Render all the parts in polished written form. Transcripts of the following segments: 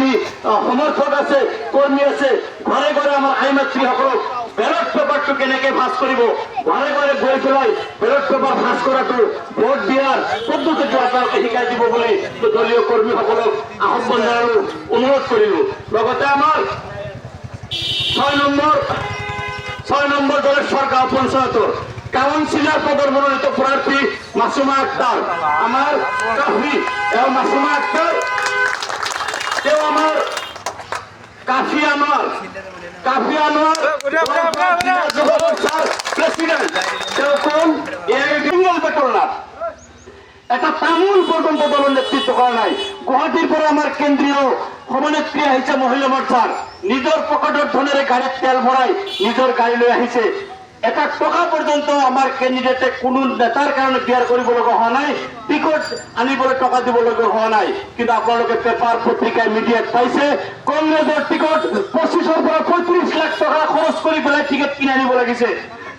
যিখিনি সমৰ্থক আছে কৰ্মী আছে ঘৰে ঘৰে আমাৰ আই মাতৃসকলক বেলট পেপাৰটো কেনেকে ভাজ কৰিব ঘৰে ঘৰে গৈ পেলাই বেলট পেপাৰ ভাজ কৰাটো ভোট দিয়াৰ পদ্ধতিটো আপোনালোকে শিকাই দিব বুলি দলীয় কৰ্মীসকলক আহ্বান জনালো অনুৰোধ কৰিলো লগতে আমাৰ 6 নম্বৰ দলেশ্বৰ গাঁও পঞ্চায়তৰ কাউন্সিলর পদের মনোনীত প্রার্থী মাসুমা আক্তার আমার কাফি এবং মাসুমা আক্তার কেউ আমার কাফি আনোয়ার প্রেসিডেন্ট কেউ কোন বেতন না এটা তামুল পর্যন্ত দলের নেতৃত্ব করা নাই গুয়াহাটির পরে আমার কেন্দ্রীয় সভানেত্রী আহিছে মহিলা মোর্চার নিজের পকেটর ধনের গাড়িত তেল ভরাই নিজের গাড়ি লৈ আহিছে এটা টকা পর্যন্ত আমার ক্যান্ডিডেটে কোনো নেতার কারণে বিয়ার করব লগা হওয়া নাই টিকট আনিবলৈ টকা দিব লগা হওয়া নাই কিন্তু আপোনালোকে পেপার পত্রিকায় মিডিয়াত পাইছে কংগ্রেসের টিকট 25 পৰা 35 লাখ টকা খৰচ কৰি পেলাই টিকট কিনে আনিব লাগিছে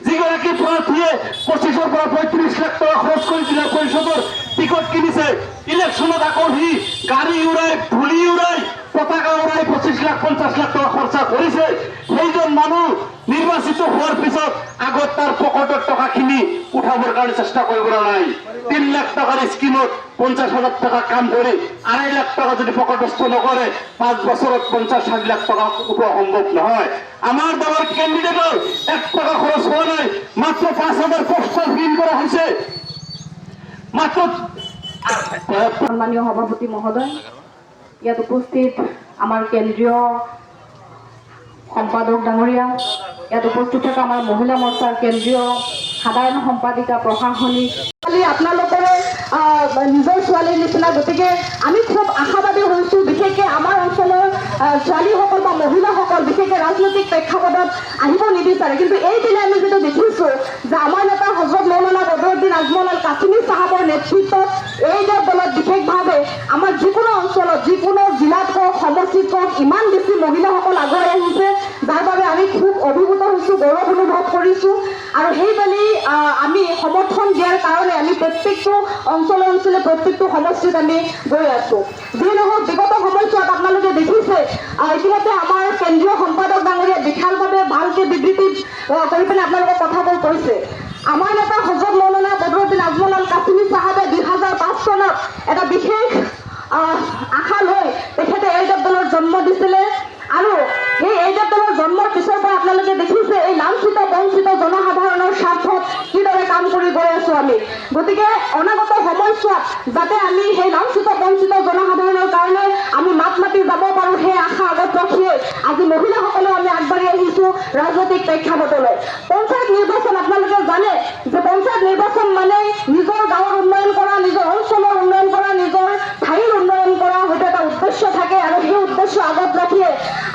যিগৰাকী প্ৰাৰ্থীয়ে 25 পৰা 35 লাখ টকা খৰচ কৰি জিলা পৰিষদৰ টিকট কিনিছে ইলেকশনত আকৌ সি গাড়ী উৰাই ধূলি উৰাই পতাকা উৰাই 25 লাখ 50 লাখ টকা খৰচা কৰিছে সেইজন মানুহ নির্বাচিত হওয়ার পিছত আগত তার পকেটের টাকা খিনি উঠাবার কারণে চেষ্টা করব নাই 3 লাখ টাকার স্কিমত 50,000 টাকা কাম করে 2.5 লাখ টাকা যদি পকেটস্থ নকরে 5 বছরত 50-60 লাখ টাকা উঠা সম্ভব নহয় আমার দলের ক্যান্ডিডেটর 1 টাকা খরচ হওয়া নাই মাত্র 5,000 পোস্টার প্রিন্ট করা হয়েছে মাত্র সম্মানীয় সভাপতি মহোদয় ইয়াত উপস্থিত আমার কেন্দ্রীয় সম্পাদক ডাঙৰীয়া ইয়াত উপস্থিত থকা আমাৰ মহিলা মৰ্চাৰ কেন্দ্ৰীয় সাধাৰণ সম্পাদিকা প্ৰশাসনিক আপোনালোকৰে নিজৰ ছোৱালীৰ নিচিনা গতিকে আমি খুব আশাবাদী হৈছোঁ বিশেষকৈ আমাৰ অঞ্চলৰ ছোৱালীসকল বা মহিলাসকল বিশেষকৈ ৰাজনৈতিক প্ৰেক্ষাপটত আহিব নিবিচাৰে কিন্তু এইদিনা আমি যিটো দেখিছোঁ যে আমাৰ নেতা হজৰত মৌলানা বদৰুদ্দিন আজমল আল কাছিমি চাহাবৰ নেতৃত্বত এই দলত বিশেষভাৱে আমাৰ যিকোনো অঞ্চলত যিকোনো জিলাত কওক সমষ্টিত কওক ইমান বেছি মহিলাসকল আগুৱাই আহিছে যাৰ বাবে আমি খুব অভিভূত হৈছোঁ গৌৰৱ অনুভৱ কৰিছোঁ আৰু সেইবাবে আমি সমৰ্থন দিয়াৰ কাৰণে আমি প্ৰত্যেকটো অঞ্চলে প্ৰত্যেকটো সমষ্টিত আমি গৈ আছোঁ যি নহওক বিগত সময়ছোৱাত আপোনালোকে দেখিছে ইতিমধ্যে আমাৰ কেন্দ্ৰীয় সম্পাদক ডাঙৰীয়া বিশালভাৱে ভালকৈ বিবৃতি কৰি পিনে আপোনালোকে কথাবোৰ কৈছে আমাৰ নেতা হজৰত মৌলানা বদৰুদ্দিন আজমল আল কাছিমি চাহাবে 2005 চনত এটা বিশেষ আশা লৈ তেখেতে এই দলৰ জন্ম দিছিলে আৰু সেই এইজাত দলৰ জন্মৰ পিছৰ পৰা আপোনালোকে দেখিছে এই লাঞ্ছিত বঞ্চিত জনসাধাৰণৰ স্বাৰ্থত কিদৰে কাম কৰি গৈ আছোঁ আমি গতিকে অনাগত সময়ছোৱাত যাতে আমি সেই লাঞ্ছিত বঞ্চিত জনসাধাৰণৰ কাৰণে আমি মাত মাতি যাব পাৰোঁ সেই আশা আগত ৰাখিয়ে আজি মহিলাসকলেও আমি আগবাঢ়ি আহিছোঁ ৰাজনৈতিক প্ৰেক্ষাপটলৈ পঞ্চায়ত নিৰ্বাচন আপোনালোকে জানে যে পঞ্চায়ত নিৰ্বাচন মানে নিজৰ গাঁৱৰ উন্নয়ন কৰা নিজৰ অঞ্চলৰ উন্নয়ন কৰা নিজৰ ঠাইৰ উন্নয়ন কৰা হয়তো এটা উদ্দেশ্য থাকে আৰু সেই উদ্দেশ্য আগত ৰাখিয়ে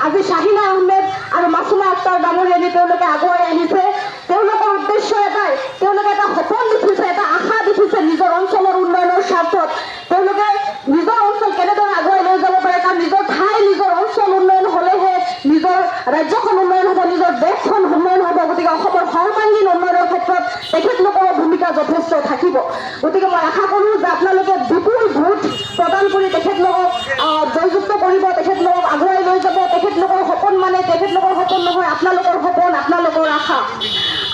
আজি শাহিনা আহমেদ আৰু মাসুমা আক্তাৰ ডাঙৰীয়ানী তেওঁলোকে আগুৱাই আহিছে তেওঁলোকৰ উদ্দেশ্য এটাই তেওঁলোকে এটা সপোন দেখিছে এটা আশা দেখিছে নিজৰ অঞ্চলৰ উন্নয়নৰ স্বাৰ্থত তেওঁলোকে নিজৰ অঞ্চল কেনেদৰে আগুৱাই লৈ যাব পাৰে কাৰণ নিজৰ ঠাই নিজৰ অঞ্চল উন্নয়ন হ'লেহে নিজৰ ৰাজ্যখন উন্নয়ন হ'ব নিজৰ দেশখন উন্নয়ন হ'ব গতিকে অসমৰ সৰ্বাংগীন উন্নয়নৰ ক্ষেত্ৰত তেখেতলোকৰ ভূমিকা যথেষ্ট থাকিব গতিকে মই আশা কৰোঁ যে আপোনালোকে বিপুল ভোট প্ৰদান কৰি তেখেতলোকক জয়যুক্ত কৰিব তেখেতলোকক আগুৱাই লৈ যাব তেখেতলোকৰ সপোন মানে তেখেতলোকৰ সপোন নহয় আপোনালোকৰ সপোন আপোনালোকৰ আশা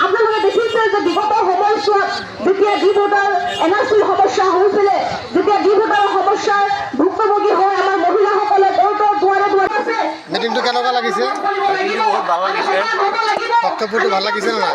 আপোনালোকে দেখিছে যে বিগত সময়ছোৱাত যেতিয়া ডি ভোটাৰ এনআৰচিৰ সমস্যা হৈছিলে যেতিয়া ডি ভোটাৰৰ সমস্যাৰ ভুক্তভোগী হৈ আমাৰ মহিলাসকলে কোৰ্টৰ দুৱাৰে দুৱাৰে আছে মিটিংটো কেনেকুৱা লাগিছে বহুত ভাল লাগিছে বক্তব্যটো ভাল লাগিছে নে নাই